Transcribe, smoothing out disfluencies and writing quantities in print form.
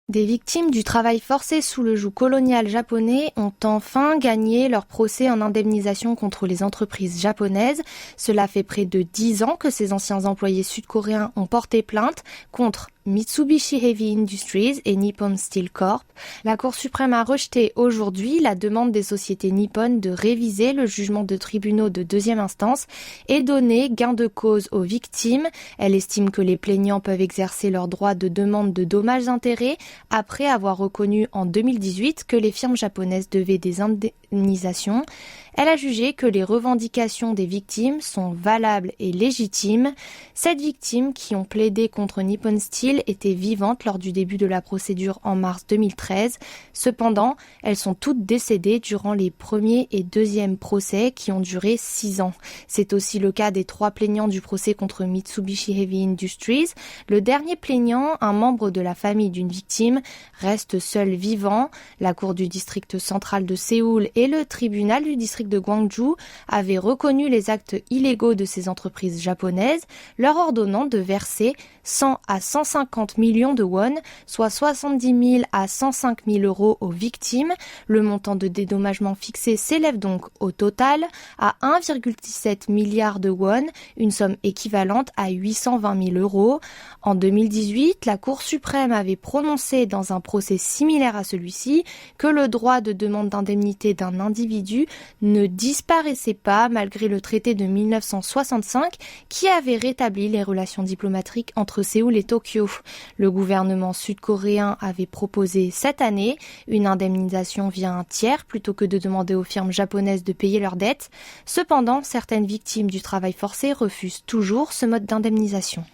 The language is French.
Des victimes du travail forcé sous le joug colonial japonais ont enfin gagné leur procès en indemnisation contre les entreprises japonaises. Cela fait près de 10 ans que ces anciens employés sud-coréens ont porté plainte contre Mitsubishi Heavy Industries et Nippon Steel Corp. La Cour suprême a rejeté aujourd'hui la demande des sociétés nippones de réviser le jugement de tribunaux de deuxième instance et donner gain de cause aux victimes. Elle estime que les plaignants peuvent exercer leur droit de demande de dommages-intérêts après avoir reconnu en 2018 que les firmes japonaises devaient des indemnisations. Elle a jugé que les revendications des victimes sont valables et légitimes. 7 victimes qui ont plaidé contre Nippon Steel étaient vivantes lors du début de la procédure en mars 2013. Cependant, elles sont toutes décédées durant les premiers et deuxièmes procès qui ont duré 6 ans. C'est aussi le cas des 3 plaignants du procès contre Mitsubishi Heavy Industries. Le dernier plaignant, un membre de la famille d'une victime, reste seul vivant. La Cour du district central de Séoul et le tribunal du district de Gwangju avaient reconnu les actes illégaux de ces entreprises japonaises, leur ordonnant de verser 100 à 150 millions de won, soit 70 000 à 105 000 euros aux victimes. Le montant de dédommagement fixé s'élève donc au total à 1,17 milliard de won, une somme équivalente à 820 000 euros. En 2018, la Cour suprême avait prononcé dans un procès similaire à celui-ci que le droit de demande d'indemnité d'un individu ne disparaissait pas malgré le traité de 1965 qui avait rétabli les relations diplomatiques entre Séoul et Tokyo. Le gouvernement sud-coréen avait proposé cette année une indemnisation via un tiers plutôt que de demander aux firmes japonaises de payer leurs dettes. Cependant, certaines victimes du travail forcé refusent toujours ce mode d'indemnisation.